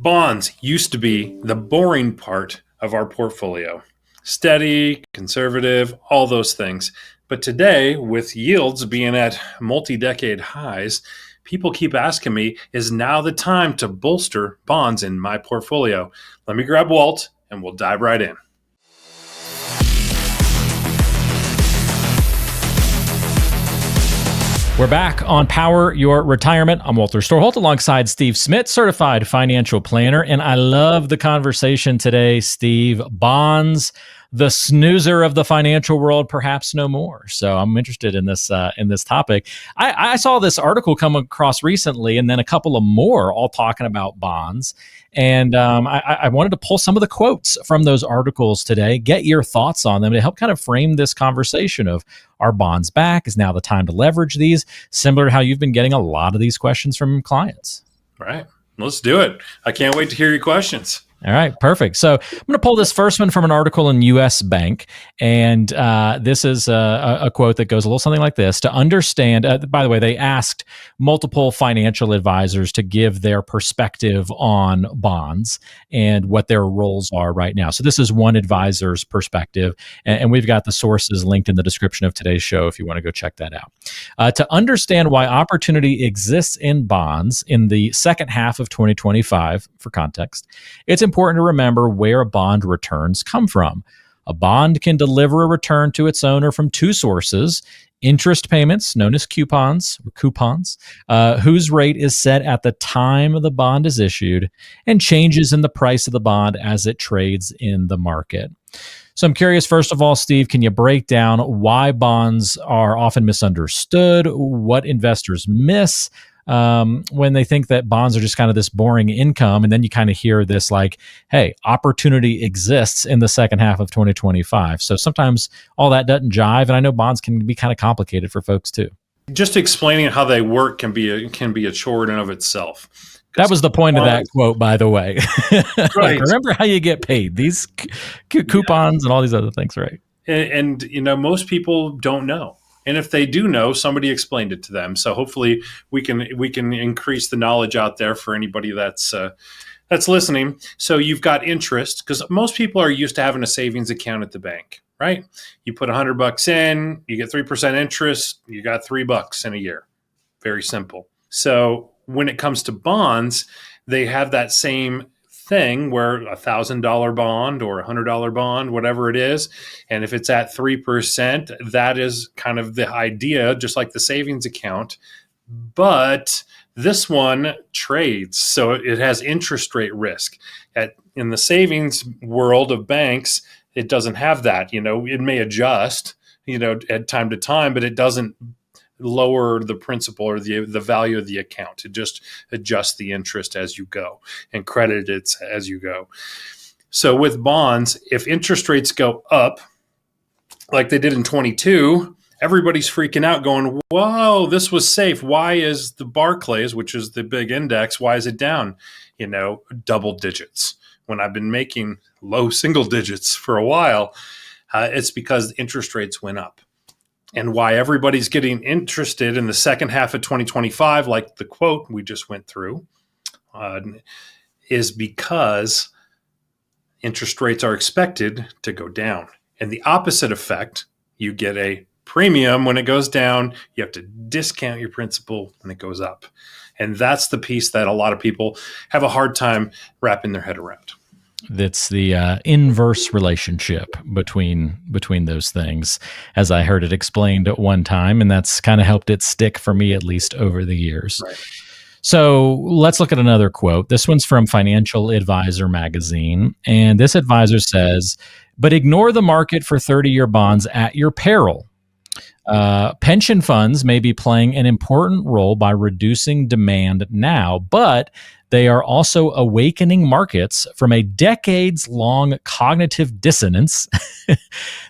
Bonds used to be the boring part of our portfolio. Steady, conservative, all those things. But today, with yields being at multi-decade highs, people keep asking me, is now the time to bolster bonds in my portfolio? Let me grab Walt and we'll dive right in. We're back on Power Your Retirement. I'm Walter Storholt alongside Steve Smith, certified financial planner. And I love the conversation today, Steve. Bonds, the snoozer of the financial world, perhaps no more. So I'm interested in this topic. I saw this article come across recently, and then a couple of more all talking about bonds. And I wanted to pull some of the quotes from those articles today, get your thoughts on them to help kind of frame this conversation of, are bonds back? Is now the time to leverage these? Similar to how you've been getting a lot of these questions from clients. All right, let's do it. I can't wait to hear your questions. All right, perfect. So I'm going to pull this first one from an article in U.S. Bank. And this is a quote that goes a little something like this. To understand, by the way, they asked multiple financial advisors to give their perspective on bonds and what their roles are right now. So this is one advisor's perspective. And we've got the sources linked in the description of today's show if you want to go check that out. To understand why opportunity exists in bonds in the second half of 2025, for context, it's important to remember where bond returns come from. A bond can deliver a return to its owner from two sources: interest payments, known as coupons, whose rate is set at the time the bond is issued, and changes in the price of the bond as it trades in the market. So I'm curious, first of all, Steve, can you break down why bonds are often misunderstood, what investors miss when they think that bonds are just kind of this boring income? And then you kind of hear this like, hey, opportunity exists in the second half of 2025. So sometimes all that doesn't jive. And I know bonds can be kind of complicated for folks too. Just explaining how they work can be a chore in and of itself. That was the point of that quote, by the way. Right. Remember how you get paid. These coupons and all these other things, right? And you know, most people don't know. And if they do know, somebody explained it to them. So hopefully we can increase the knowledge out there for anybody that's listening. So you've got interest, because most people are used to having a savings account at the bank, right? You put $100 in, you get 3% interest, you got $3 in a year. Very simple. So when it comes to bonds, they have that same thing where $1,000 bond or $100 bond, whatever it is, and if it's at 3%, that is kind of the idea, just like the savings account. But this one trades, so it has interest rate risk. In the savings world of banks, it doesn't have that. You know, it may adjust, you know, at time to time, but it doesn't lower the principal or the value of the account. It just adjusts the interest as you go and credit it as you go. So with bonds, if interest rates go up like they did in 22, everybody's freaking out going, whoa, this was safe. Why is the Barclays, which is the big index, why is it down, you know, double digits when I've been making low single digits for a while? It's because interest rates went up. And why everybody's getting interested in the second half of 2025, like the quote we just went through, is because interest rates are expected to go down. And the opposite effect, you get a premium when it goes down. You have to discount your principal when it goes up. And that's the piece that a lot of people have a hard time wrapping their head around. That's the inverse relationship between those things, as I heard it explained at one time, and that's kind of helped it stick for me, at least over the years. Right. So let's look at another quote. This one's from Financial Advisor magazine, and this advisor says, "But ignore the market for 30-year bonds at your peril. Pension funds may be playing an important role by reducing demand now, but they are also awakening markets from a decades-long cognitive dissonance.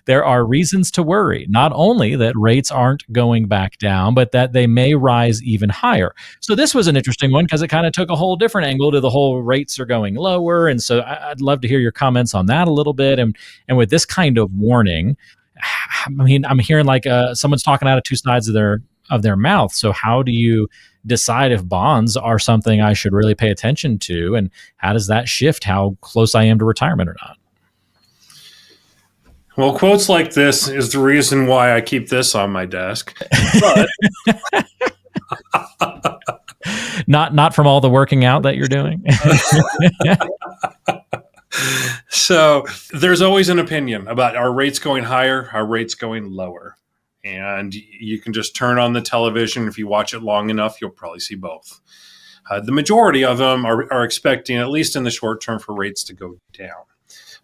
There are reasons to worry, not only that rates aren't going back down, but that they may rise even higher." So this was an interesting one because it kind of took a whole different angle to the whole rates are going lower. And so I'd love to hear your comments on that a little bit. And with this kind of warning, I mean, I'm hearing like someone's talking out of two sides of their of their mouth. So how do you decide if bonds are something I should really pay attention to, and how does that shift how close I am to retirement or not? Well, quotes like this is the reason why I keep this on my desk. But Not from all the working out that you're doing. so there's always an opinion about our rates going higher, our rates going lower. And you can just turn on the television. If you watch it long enough, you'll probably see both. The majority of them are expecting, at least in the short term, for rates to go down.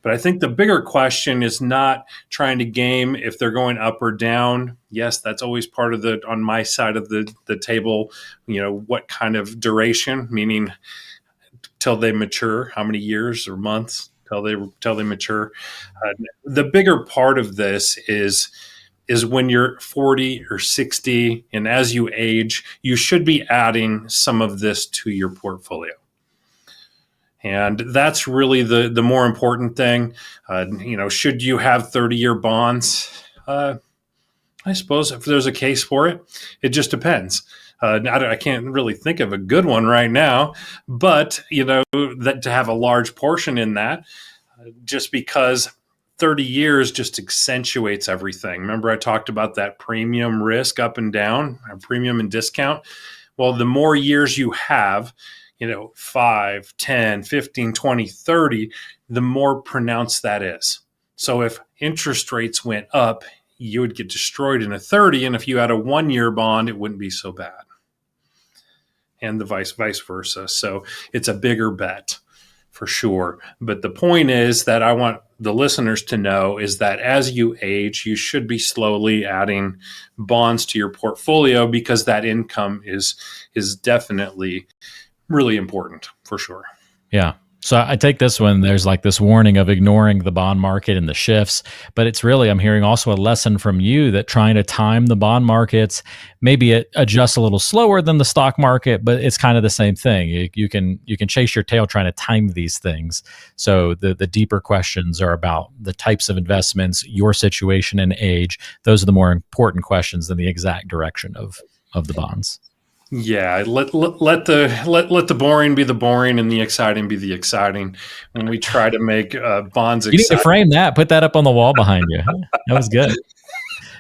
But I think the bigger question is not trying to game if they're going up or down. Yes, that's always part of on my side of the table, what kind of duration, meaning till they mature, how many years or months till they mature. The bigger part of this is when you're 40 or 60, and as you age, you should be adding some of this to your portfolio. And that's really the more important thing. Should you have 30-year bonds? I suppose if there's a case for it, it just depends. I can't really think of a good one right now, but that to have a large portion in that, just because 30 years just accentuates everything. Remember, I talked about that premium risk up and down, premium and discount. Well, the more years you have, 5, 10, 15, 20, 30, the more pronounced that is. So if interest rates went up, you would get destroyed in a 30. And if you had a 1-year bond, it wouldn't be so bad. And the vice versa. So it's a bigger bet for sure. But the point is that I want the listeners to know is that as you age, you should be slowly adding bonds to your portfolio, because that income is definitely really important for sure. Yeah. So I take this one, there's like this warning of ignoring the bond market and the shifts, but it's really, I'm hearing also a lesson from you that trying to time the bond markets, maybe it adjusts a little slower than the stock market, but it's kind of the same thing. You can chase your tail trying to time these things. So the deeper questions are about the types of investments, your situation and age. Those are the more important questions than the exact direction of the bonds. Yeah, let the boring be the boring and the exciting be the exciting. When we try to make bonds You need to exciting, frame that. Put that up on the wall behind you. That was good.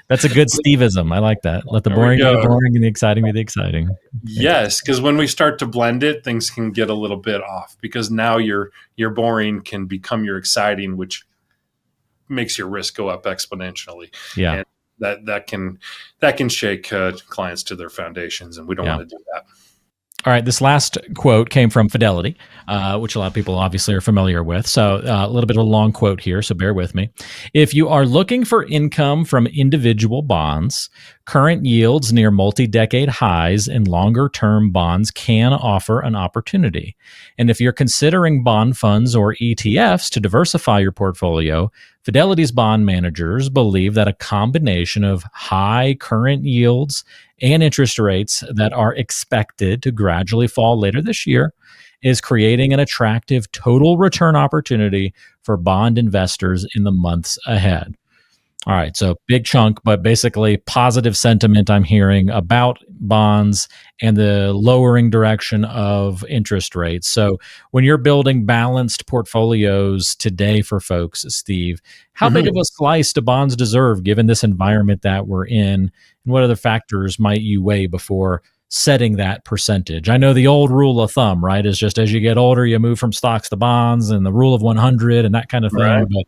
That's a good Steveism. I like that. Let the boring be the boring and the exciting be the exciting. Yes, because when we start to blend it, things can get a little bit off, because now your boring can become your exciting, which makes your risk go up exponentially. Yeah. And that can shake clients to their foundations, and we don't want to do that. All right, this last quote came from Fidelity, which a lot of people obviously are familiar with. So a little bit of a long quote here, so bear with me. If you are looking for income from individual bonds, current yields near multi-decade highs in longer-term bonds can offer an opportunity. And if you're considering bond funds or ETFs to diversify your portfolio, Fidelity's bond managers believe that a combination of high current yields and interest rates that are expected to gradually fall later this year is creating an attractive total return opportunity for bond investors in the months ahead. All right, so big chunk, but basically positive sentiment I'm hearing about bonds and the lowering direction of interest rates. So when you're building balanced portfolios today for folks, Steve, how big of a slice do bonds deserve given this environment that we're in? And what other factors might you weigh before setting that percentage? I know the old rule of thumb, right, is just as you get older, you move from stocks to bonds and the rule of 100 and that kind of thing. Right. But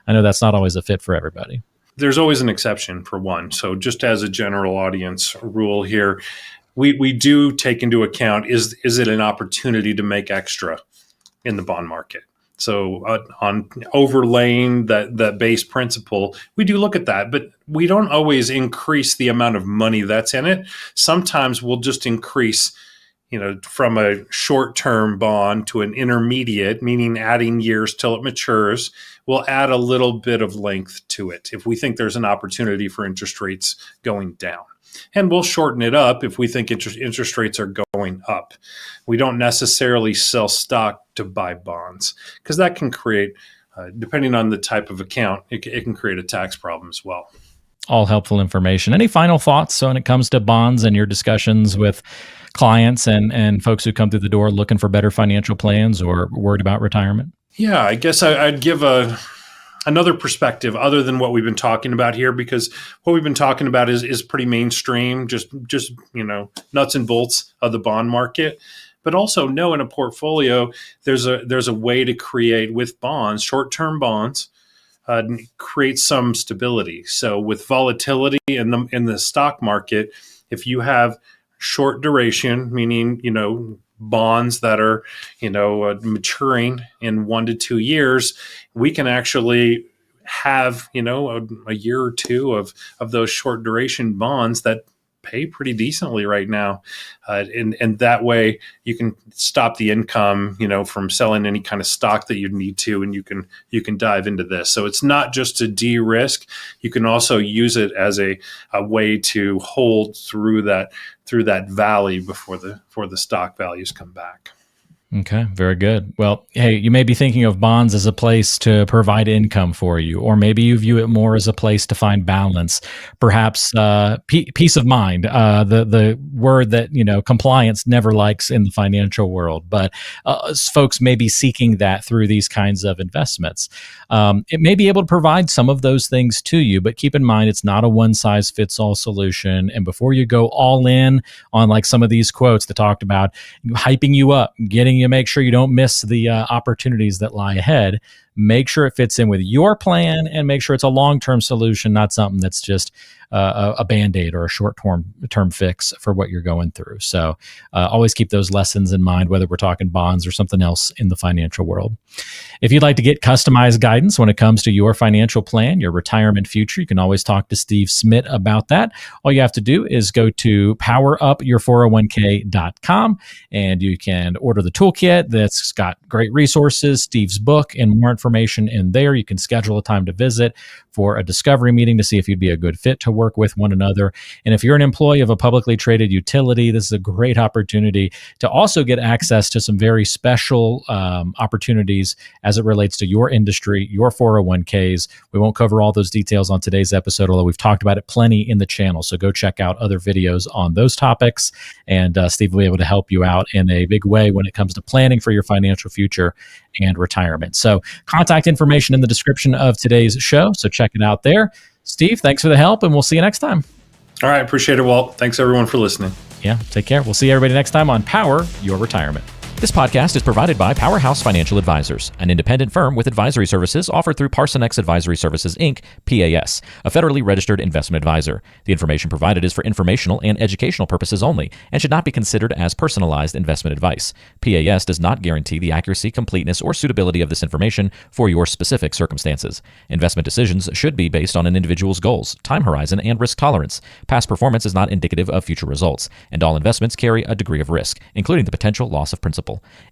I know that's not always a fit for everybody. There's always an exception for one. So just as a general audience rule here, we do take into account, is it an opportunity to make extra in the bond market? So on overlaying that base principle, we do look at that, but we don't always increase the amount of money that's in it. Sometimes we'll just increase, from a short-term bond to an intermediate, meaning adding years till it matures. We'll add a little bit of length to it if we think there's an opportunity for interest rates going down. And we'll shorten it up if we think interest rates are going up. We don't necessarily sell stock to buy bonds, because that can create, depending on the type of account, it can create a tax problem as well. All helpful information. Any final thoughts when it comes to bonds and your discussions with clients and folks who come through the door looking for better financial plans or worried about retirement? Yeah, I guess I'd give another perspective other than what we've been talking about here, because what we've been talking about is pretty mainstream, just nuts and bolts of the bond market. But also know in a portfolio, there's a way to create with bonds, short-term bonds, create some stability. So with volatility in the stock market, if you have short duration, meaning bonds that are maturing in 1 to 2 years, we can actually have a year or two of those short duration bonds that pay pretty decently right now, and that way you can stop the income from selling any kind of stock that you need to, and you can dive into this. So it's not just to de-risk, you can also use it as a way to hold through that valley before the stock values come back. Okay, very good. Well, hey, you may be thinking of bonds as a place to provide income for you, or maybe you view it more as a place to find balance, perhaps peace of mind, the word that compliance never likes in the financial world. But folks may be seeking that through these kinds of investments. It may be able to provide some of those things to you, but keep in mind it's not a one-size-fits-all solution. And before you go all in on like some of these quotes that talked about hyping you up, getting you make sure you don't miss the opportunities that lie ahead. Make sure it fits in with your plan and make sure it's a long-term solution, not something that's just a Band-Aid or a short-term fix for what you're going through. So always keep those lessons in mind, whether we're talking bonds or something else in the financial world. If you'd like to get customized guidance when it comes to your financial plan, your retirement future, you can always talk to Steve Smith about that. All you have to do is go to powerupyour401k.com and you can order the toolkit that's got great resources, Steve's book, and more information in there. You can schedule a time to visit for a discovery meeting to see if you'd be a good fit to work with one another. And if you're an employee of a publicly traded utility, this is a great opportunity to also get access to some very special opportunities as it relates to your industry, your 401ks. We won't cover all those details on today's episode, although we've talked about it plenty in the channel. So go check out other videos on those topics. And Steve will be able to help you out in a big way when it comes to planning for your financial future and retirement. So contact information in the description of today's show. So check it out there. Steve, thanks for the help, and we'll see you next time. All right. Appreciate it, Walt. Thanks, everyone, for listening. Yeah, take care. We'll see everybody next time on Power Your Retirement. This podcast is provided by Powerhouse Financial Advisors, an independent firm with advisory services offered through Parsonex Advisory Services, Inc., PAS, a federally registered investment advisor. The information provided is for informational and educational purposes only and should not be considered as personalized investment advice. PAS does not guarantee the accuracy, completeness, or suitability of this information for your specific circumstances. Investment decisions should be based on an individual's goals, time horizon, and risk tolerance. Past performance is not indicative of future results, and all investments carry a degree of risk, including the potential loss of principal.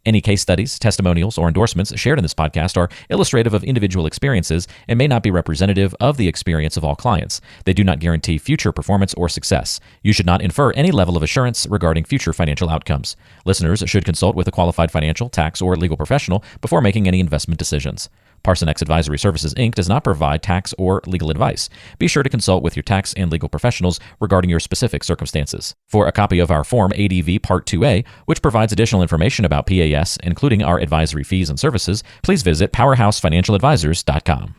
Any case studies, testimonials, or endorsements shared in this podcast are illustrative of individual experiences and may not be representative of the experience of all clients. They do not guarantee future performance or success. You should not infer any level of assurance regarding future financial outcomes. Listeners should consult with a qualified financial, tax, or legal professional before making any investment decisions. Parsonex Advisory Services, Inc. does not provide tax or legal advice. Be sure to consult with your tax and legal professionals regarding your specific circumstances. For a copy of our Form ADV Part 2A, which provides additional information about PAS, including our advisory fees and services, please visit powerhousefinancialadvisors.com.